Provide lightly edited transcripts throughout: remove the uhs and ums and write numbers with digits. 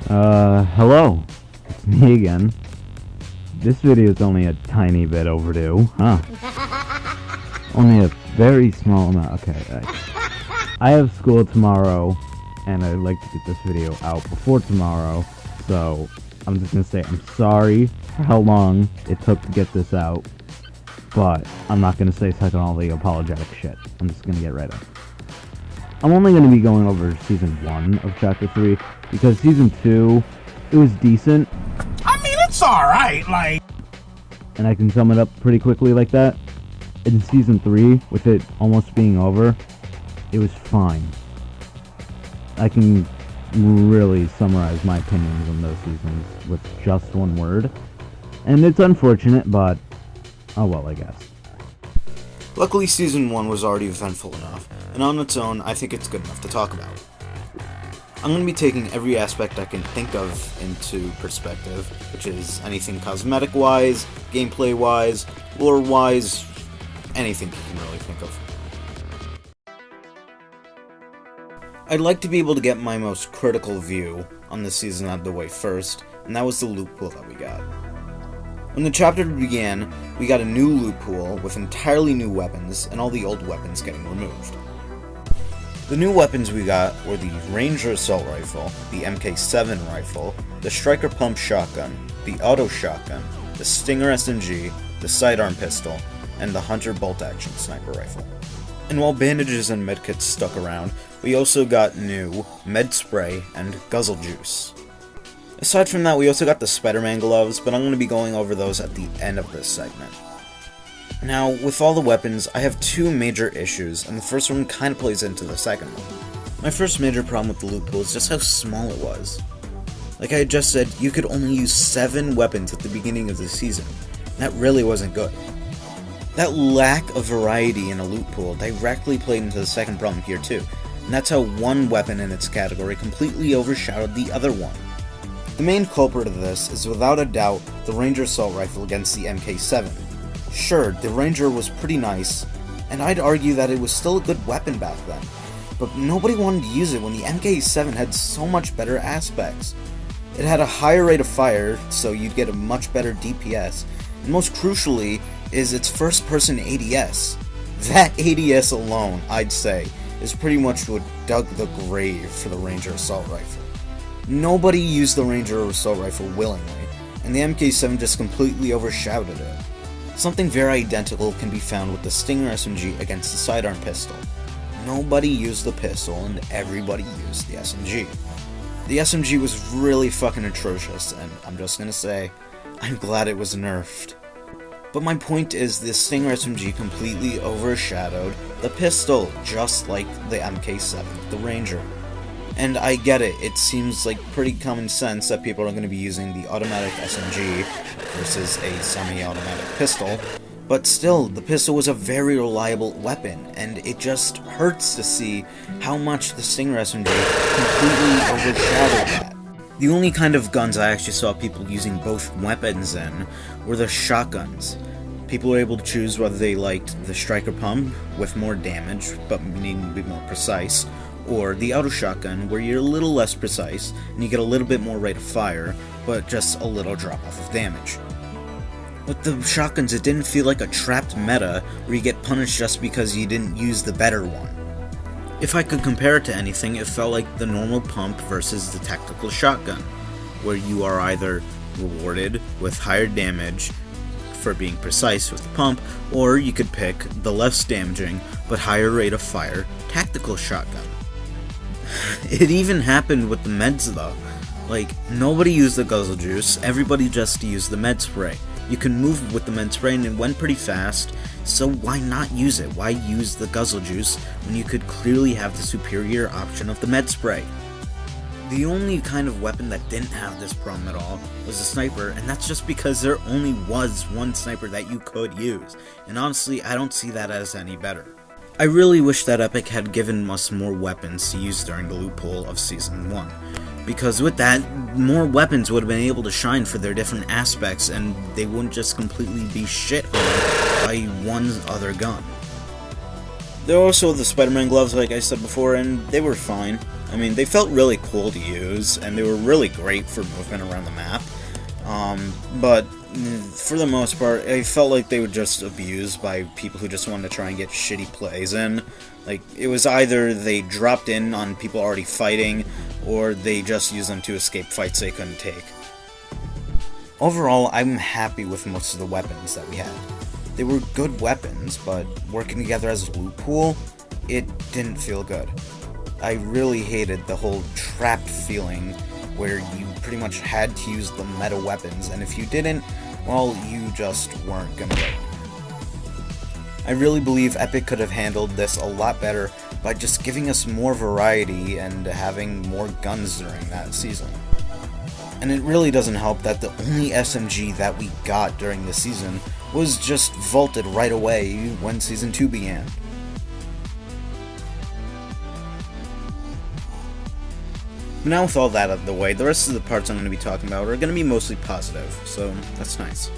Hello. It's me again. This video is only a tiny bit overdue, huh? Only a very small amount. Okay, I have school tomorrow, and I'd like to get this video out before tomorrow, so I'm just gonna say I'm sorry for how long it took to get this out, but I'm not gonna say second all the apologetic shit. I'm just gonna get right up. I'm only going to be going over Season 1 of Chapter 3, because Season 2, it was decent. I mean, it's alright, like... And I can sum it up pretty quickly like that. In Season 3, with it almost being over, it was fine. I can really summarize my opinions on those seasons with just one word. And it's unfortunate, but oh well, I guess. Luckily, Season 1 was already eventful enough, and on its own, I think it's good enough to talk about. I'm going to be taking every aspect I can think of into perspective, which is anything cosmetic-wise, gameplay-wise, lore-wise, anything you can really think of. I'd like to be able to get my most critical view on the season out of the way first, and that was the loot pool that we got. When the chapter began, we got a new loot pool with entirely new weapons, and all the old weapons getting removed. The new weapons we got were the Ranger Assault Rifle, the MK7 Rifle, the Striker Pump Shotgun, the Auto Shotgun, the Stinger SMG, the Sidearm Pistol, and the Hunter Bolt Action Sniper Rifle. And while bandages and medkits stuck around, we also got new Med Spray and Guzzle Juice. Aside from that, we also got the Spider-Man gloves, but I'm going to be going over those at the end of this segment. Now, with all the weapons, I have two major issues, and the first one kind of plays into the second one. My first major problem with the loot pool is just how small it was. Like I had just said, you could only use 7 weapons at the beginning of the season. That really wasn't good. That lack of variety in a loot pool directly played into the second problem here too, and that's how one weapon in its category completely overshadowed the other one. The main culprit of this is without a doubt the Ranger Assault Rifle against the MK7. Sure, the Ranger was pretty nice, and I'd argue that it was still a good weapon back then, but nobody wanted to use it when the MK7 had so much better aspects. It had a higher rate of fire, so you'd get a much better DPS, and most crucially is its first-person ADS. That ADS alone, I'd say, is pretty much what dug the grave for the Ranger Assault Rifle. Nobody used the Ranger Assault Rifle willingly, and the MK7 just completely overshadowed it. Something very identical can be found with the Stinger SMG against the Sidearm Pistol. Nobody used the pistol, and everybody used the SMG. The SMG was really fucking atrocious, and I'm just gonna say, I'm glad it was nerfed. But my point is, the Stinger SMG completely overshadowed the pistol, just like the MK7, the Ranger. And I get it, it seems like pretty common sense that people are going to be using the automatic SMG versus a semi-automatic pistol, but still, the pistol was a very reliable weapon, and it just hurts to see how much the Stinger SMG completely overshadowed that. The only kind of guns I actually saw people using both weapons in were the shotguns. People were able to choose whether they liked the Striker Pump, with more damage, but needing to be more precise, or the Auto Shotgun, where you're a little less precise, and you get a little bit more rate of fire, but just a little drop off of damage. With the shotguns, it didn't feel like a trapped meta, where you get punished just because you didn't use the better one. If I could compare it to anything, it felt like the normal pump versus the tactical shotgun, where you are either rewarded with higher damage for being precise with the pump, or you could pick the less damaging, but higher rate of fire tactical shotgun. It even happened with the meds though. Like, nobody used the Guzzle Juice, everybody just used the Med Spray. You can move with the Med Spray and it went pretty fast, so why not use it? Why use the Guzzle Juice when you could clearly have the superior option of the Med Spray? The only kind of weapon that didn't have this problem at all was the sniper, and that's just because there only was one sniper that you could use, and honestly, I don't see that as any better. I really wish that Epic had given us more weapons to use during the loot pool of Season 1, because with that, more weapons would have been able to shine for their different aspects, and they wouldn't just completely be shit on by one other gun. There are also the Spider-Man gloves, like I said before, and they were fine. I mean, they felt really cool to use, and they were really great for movement around the map. But for the most part, I felt like they were just abused by people who just wanted to try and get shitty plays in. Like, it was either they dropped in on people already fighting, or they just used them to escape fights they couldn't take. Overall, I'm happy with most of the weapons that we had. They were good weapons, but working together as a loot pool, it didn't feel good. I really hated the whole trapped feeling where you pretty much had to use the meta weapons, and if you didn't, well, you just weren't gonna go. I really believe Epic could have handled this a lot better by just giving us more variety and having more guns during that season. And it really doesn't help that the only SMG that we got during the season was just vaulted right away when Season 2 began. But now with all that out of the way, the rest of the parts I'm going to be talking about are going to be mostly positive, so that's nice.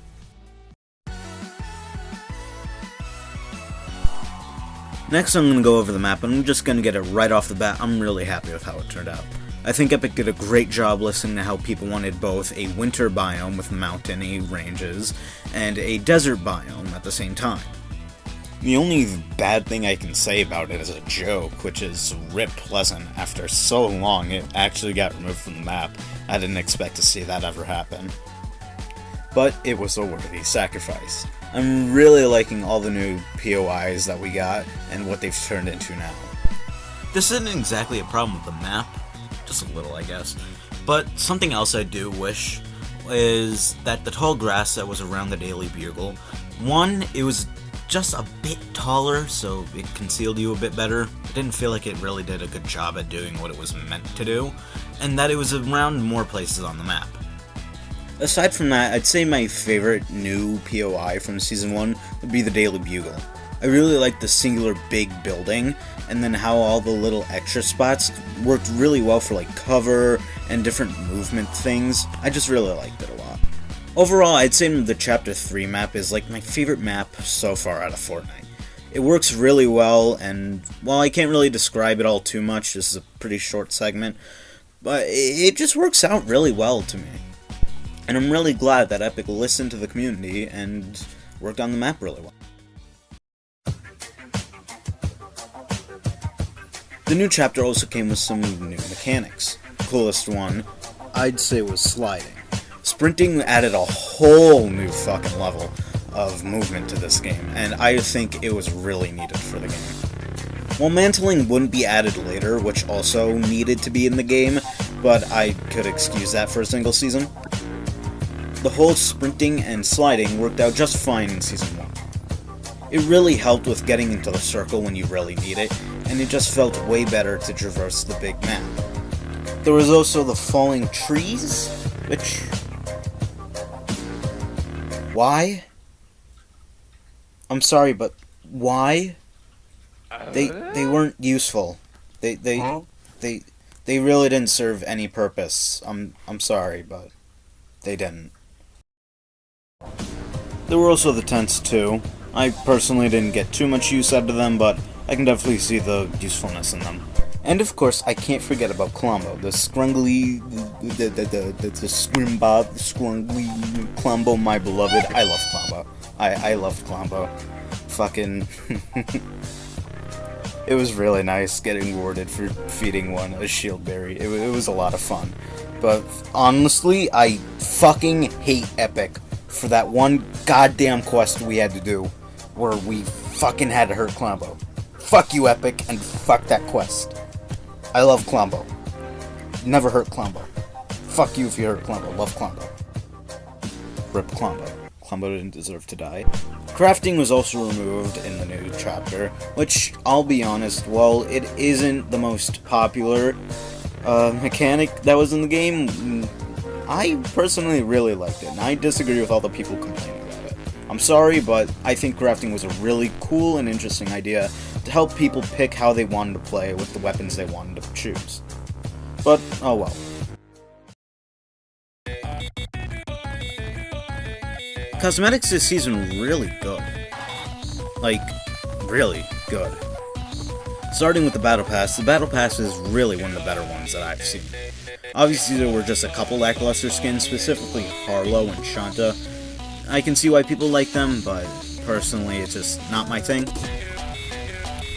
Next I'm going to go over the map, and I'm just going to get it right off the bat. I'm really happy with how it turned out. I think Epic did a great job listening to how people wanted both a winter biome with mountainy ranges and a desert biome at the same time. The only bad thing I can say about it is a joke, which is RIP Pleasant. After so long, it actually got removed from the map. I didn't expect to see that ever happen. But it was a worthy sacrifice. I'm really liking all the new POIs that we got and what they've turned into now. This isn't exactly a problem with the map, just a little I guess, but something else I do wish is that the tall grass that was around the Daily Bugle, one, it was just a bit taller, so it concealed you a bit better. It didn't feel like it really did a good job at doing what it was meant to do, and that it was around more places on the map. Aside from that, I'd say my favorite new POI from Season 1 would be the Daily Bugle. I really liked the singular big building, and then how all the little extra spots worked really well for like cover and different movement things. I just really liked it a lot. Overall, I'd say the Chapter 3 map is like my favorite map so far out of Fortnite. It works really well, and while I can't really describe it all too much, this is a pretty short segment, but it just works out really well to me. And I'm really glad that Epic listened to the community and worked on the map really well. The new chapter also came with some new mechanics. The coolest one, I'd say, was sliding. Sprinting added a whole new fucking level of movement to this game, and I think it was really needed for the game. While mantling wouldn't be added later, which also needed to be in the game, but I could excuse that for a single season, the whole sprinting and sliding worked out just fine in Season 1. It really helped with getting into the circle when you really need it, and it just felt way better to traverse the big map. There was also the falling trees, which... why? I'm sorry, but why? They weren't useful. They really didn't serve any purpose. I'm sorry, but they didn't. There were also the tents too. I personally didn't get too much use out of them, but I can definitely see the usefulness in them. And of course, I can't forget about Klombo, the scrungly, the scrungly Klombo, my beloved. I love Klombo. I loved Klombo. Fucking... It was really nice getting rewarded for feeding one a shield berry. It was a lot of fun. But honestly, I fucking hate Epic for that one goddamn quest we had to do where we fucking had to hurt Klombo. Fuck you, Epic, and fuck that quest. I love Klombo. Never hurt Klombo. Fuck you if you hurt Klombo. Love Klombo. Rip Klombo. Klombo didn't deserve to die. Crafting was also removed in the new chapter, which, I'll be honest, while it isn't the most popular mechanic that was in the game, I personally really liked it, and I disagree with all the people complaining about it. I'm sorry, but I think crafting was a really cool and interesting idea to help people pick how they wanted to play with the weapons they wanted to choose. But, oh well. Cosmetics this season were really good. Like, really good. Starting with the Battle Pass is really one of the better ones that I've seen. Obviously there were just a couple lackluster skins, specifically Harlow and Shanta. I can see why people like them, but personally it's just not my thing.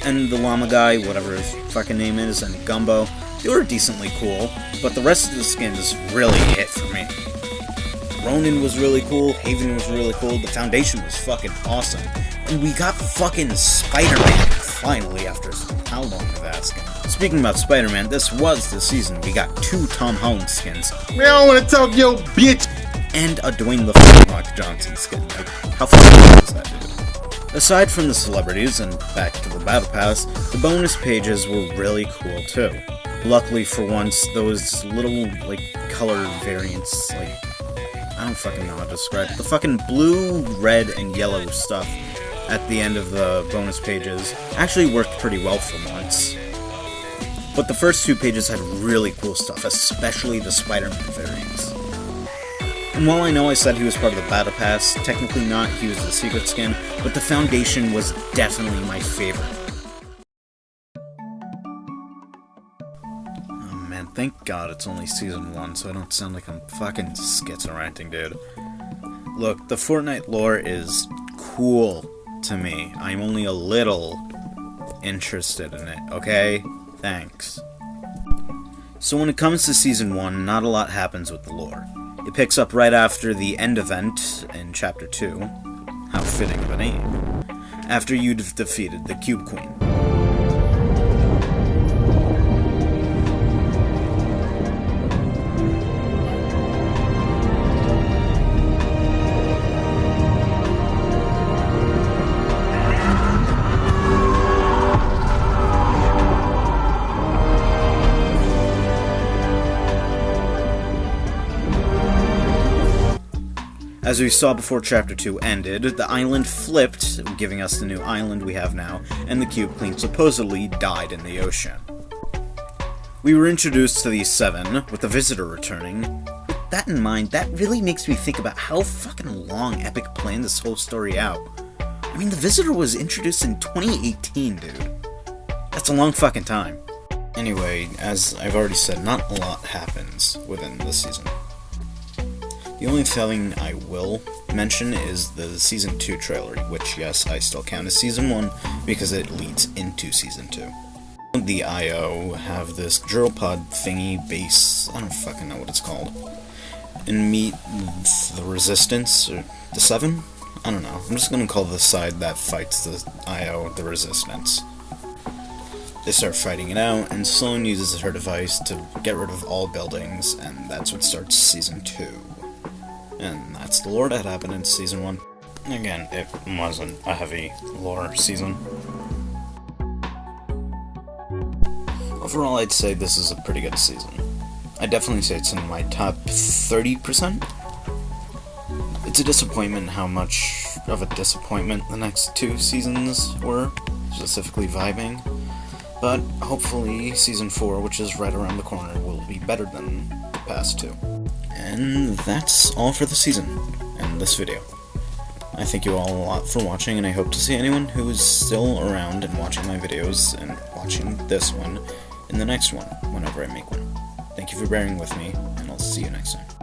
And the llama guy, whatever his fucking name is, and Gumbo, they were decently cool, but the rest of the skins really hit for me. Ronin was really cool, Haven was really cool, the Foundation was fucking awesome. And we got fucking Spider-Man, finally, after how long of asking. Speaking about Spider-Man, this was the season. We got 2 Tom Holland skins. Man, I don't want to talk yo bitch. And a Dwayne The Rock Johnson skin. Like, how fucking is that, dude? Aside from the celebrities, and back to the Battle Pass, the bonus pages were really cool too. Luckily for once, those little, like, color variants, like, I don't fucking know how to describe it. The fucking blue, red, and yellow stuff at the end of the bonus pages actually worked pretty well for once. But the first 2 pages had really cool stuff, especially the Spider-Man variants. And while I know I said he was part of the Battle Pass, technically not, he was the secret skin, but the Foundation was definitely my favorite. Oh man, thank God it's only Season 1, so I don't sound like I'm fucking schizoranting, dude. Look, the Fortnite lore is cool to me. I'm only a little interested in it, okay? Thanks. So when it comes to Season 1, not a lot happens with the lore. It picks up right after the end event in Chapter 2, how fitting of a name, after you've defeated the Cube Queen. As we saw before Chapter 2 ended, the island flipped, giving us the new island we have now, and the Cube Queen supposedly died in the ocean. We were introduced to these 7, with the Visitor returning. With that in mind, that really makes me think about how fucking long Epic planned this whole story out. I mean, the Visitor was introduced in 2018, dude. That's a long fucking time. Anyway, as I've already said, not a lot happens within this season. The only thing I will mention is the Season 2 trailer, which, yes, I still count as Season 1, because it leads into Season 2. The IO have this drill pod thingy base, I don't fucking know what it's called, and meet the Resistance, or the 7? I don't know, I'm just gonna call the side that fights the IO the Resistance. They start fighting it out, and Sloane uses her device to get rid of all buildings, and that's what starts Season 2. And that's the lore that happened in Season 1. Again, it wasn't a heavy lore season. Overall, I'd say this is a pretty good season. I'd definitely say it's in my top 30%. It's a disappointment how much of a disappointment the next 2 seasons were, specifically vibing. But hopefully Season 4, which is right around the corner, will be better than the past 2. And that's all for the season, and this video. I thank you all a lot for watching, and I hope to see anyone who is still around and watching my videos, and watching this one, in the next one, whenever I make one. Thank you for bearing with me, and I'll see you next time.